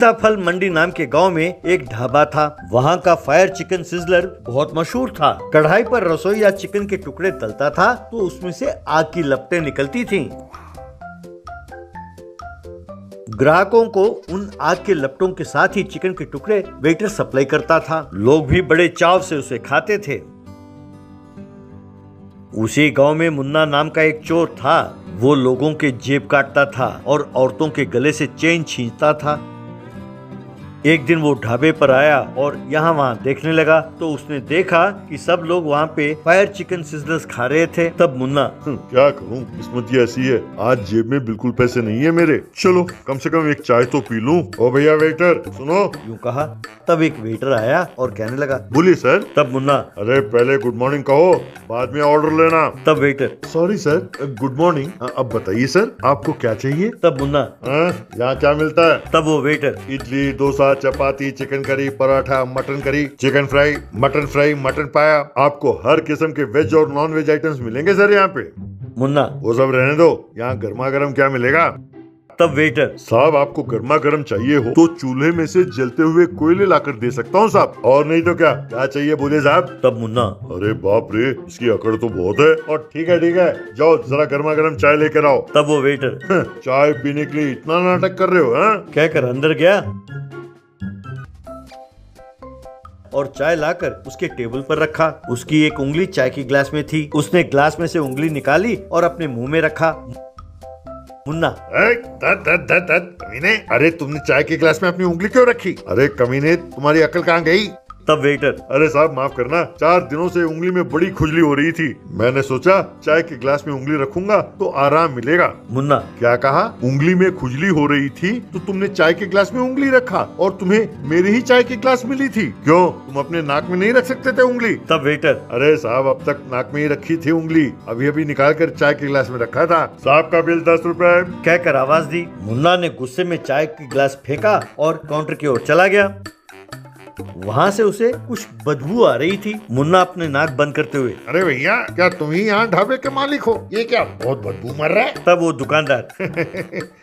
सीताफल मंडी नाम के गांव में एक ढाबा था। वहां का फायर चिकन सिजलर बहुत मशहूर था। कढ़ाई पर रसोईया चिकन के टुकड़े तलता था तो उसमें से आग की लपटें निकलती थीं। ग्राहकों को उन आग के लपटों के साथ ही चिकन के टुकड़े वेटर सप्लाई करता था। लोग भी बड़े चाव से उसे खाते थे। उसी गांव में मुन्ना नाम का एक चोर था। वो लोगों के जेब काटता था और औरतों के गले से चेन छींचता था। एक दिन वो ढाबे पर आया और यहाँ वहाँ देखने लगा तो उसने देखा कि सब लोग वहाँ पे फायर चिकन सिजलर्स खा रहे थे। तब मुन्ना क्या करूँ, किस्मत ही ऐसी है, आज जेब में बिल्कुल पैसे नहीं है मेरे। चलो कम से कम एक चाय तो पी लूं। ओ भैया वेटर सुनो, यूँ कहा। तब एक वेटर आया और कहने लगा, बोलिए सर। तब मुन्ना, अरे पहले गुड मॉर्निंग कहो, बाद में ऑर्डर लेना। तब waiter, sorry sir, good morning. अब बताइए सर आपको क्या चाहिए। तब मुन्ना, यहाँ क्या मिलता है। तब वो वेटर, इडली, डोसा, चपाती, chicken curry, paratha, mutton curry, chicken fry, mutton पाया। आपको हर किस्म के वेज और नॉन वेज आइटम्स मिलेंगे सर यहाँ पे। मुन्ना, वो सब रहने दो, यहाँ गर्मा गर्म क्या मिलेगा। तब वेटर, साहब आपको गर्मा गर्म चाहिए हो तो चूल्हे में से जलते हुए कोयले लाकर दे सकता हूँ साहब, और नहीं तो क्या चाहिए बोलिए साहब। तब मुन्ना, अरे बाप रे, इसकी अकड़ तो बहुत है। और ठीक है, जाओ जरा गर्मा गर्म चाय लेकर आओ। तब वो वेटर, चाय पीने के लिए इतना नाटक कर रहे हो हाँ? कहकर अंदर गया और चाय लाकर उसके टेबल पर रखा। उसकी एक उंगली चाय की ग्लास में थी। उसने ग्लास में से उंगली निकाली और अपने मुंह में रखा। मुन्ना, कमीने, अरे तुमने चाय के ग्लास में अपनी उंगली क्यों रखी। अरे कमीने, तुम्हारी अकल कहाँ गई। तब वेटर, अरे साहब माफ करना, 4 दिनों से उंगली में बड़ी खुजली हो रही थी। मैंने सोचा चाय के ग्लास में उंगली रखूंगा तो आराम मिलेगा। मुन्ना, क्या कहा। उंगली में खुजली हो रही थी तो तुमने चाय के ग्लास में उंगली रखा और तुम्हें मेरी ही चाय की ग्लास मिली थी। क्यों, तुम अपने नाक में नहीं रख सकते थे उंगली। तब वेटर, अरे साहब अब तक नाक में ही रखी थी उंगली, अभी अभी निकाल कर चाय के ग्लास में रखा था। साहब का बिल 10 रुपए। कहकर आवाज दी। मुन्ना ने गुस्से में चाय की ग्लास फेंका और काउंटर की ओर चला गया। वहाँ से उसे कुछ बदबू आ रही थी। मुन्ना अपने नाक बंद करते हुए, अरे भैया क्या तुम ही यहाँ ढाबे के मालिक हो, ये क्या बहुत बदबू मर रहा है। तब वो दुकानदार,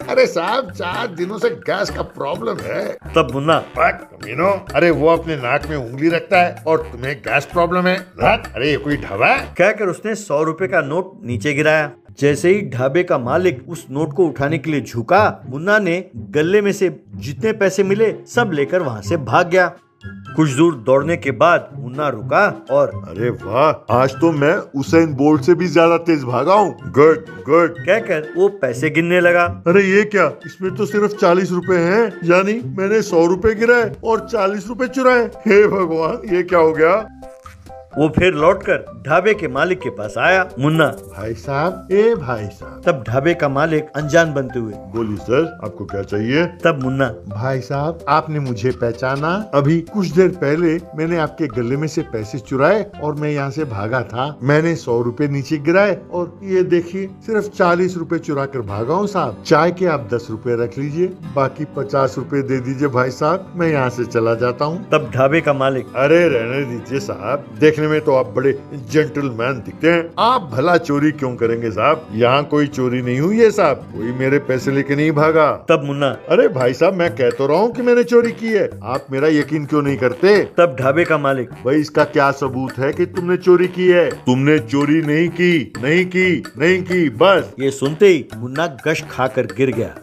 अरे साहब 4 दिनों से गैस का प्रॉब्लम है। तब मुन्ना, कमीनो, अरे वो अपने नाक में उंगली रखता है और तुम्हें गैस प्रॉब्लम है। अरे ये कोई ढाबा है। कहकर उसने 100 रुपए का नोट नीचे गिराया। जैसे ही ढाबे का मालिक उस नोट को उठाने के लिए झुका, मुन्ना ने गले में से जितने पैसे मिले सब लेकर वहाँ से भाग गया। कुछ दूर दौड़ने के बाद मुन्ना रुका और अरे वाह, आज तो मैं उसेन बोल्ट से भी ज्यादा तेज भागा हूँ। गुड गुड कहकर वो पैसे गिनने लगा। अरे ये क्या, इसमें तो सिर्फ 40 रुपए हैं, यानी मैंने 100 रुपए गिराए और 40 रुपए चुराए। हे भगवान, ये क्या हो गया। वो फिर लौटकर ढाबे के मालिक के पास आया। मुन्ना, भाई साहब, ए भाई साहब। तब ढाबे का मालिक अनजान बनते हुए, बोलिए सर आपको क्या चाहिए। तब मुन्ना, भाई साहब आपने मुझे पहचाना। अभी कुछ देर पहले मैंने आपके गले में से पैसे चुराए और मैं यहाँ से भागा था। मैंने 100 रुपए नीचे गिराए और ये देखिए सिर्फ 40 रुपए चुरा कर भागा हूँ साहब। चाय के आप 10 रुपए रख लीजिए, बाकी 50 रुपए दे दीजिए भाई साहब, मैं यहाँ से चला जाता हूँ। तब ढाबे का मालिक, अरे रहने दीजिए साहब, देखने में तो आप बड़े जेंटलमैन दिखते हैं, आप भला चोरी क्यों करेंगे साहब। यहाँ कोई चोरी नहीं हुई है साहब, कोई मेरे पैसे लेके नहीं भागा। तब मुन्ना, अरे भाई साहब मैं कह तो रहा हूँ कि मैंने चोरी की है, आप मेरा यकीन क्यों नहीं करते। तब ढाबे का मालिक, भाई इसका क्या सबूत है कि तुमने चोरी की है। तुमने चोरी नहीं की, नहीं की, नहीं की, बस। ये सुनते ही मुन्ना गश खाकर गिर गया।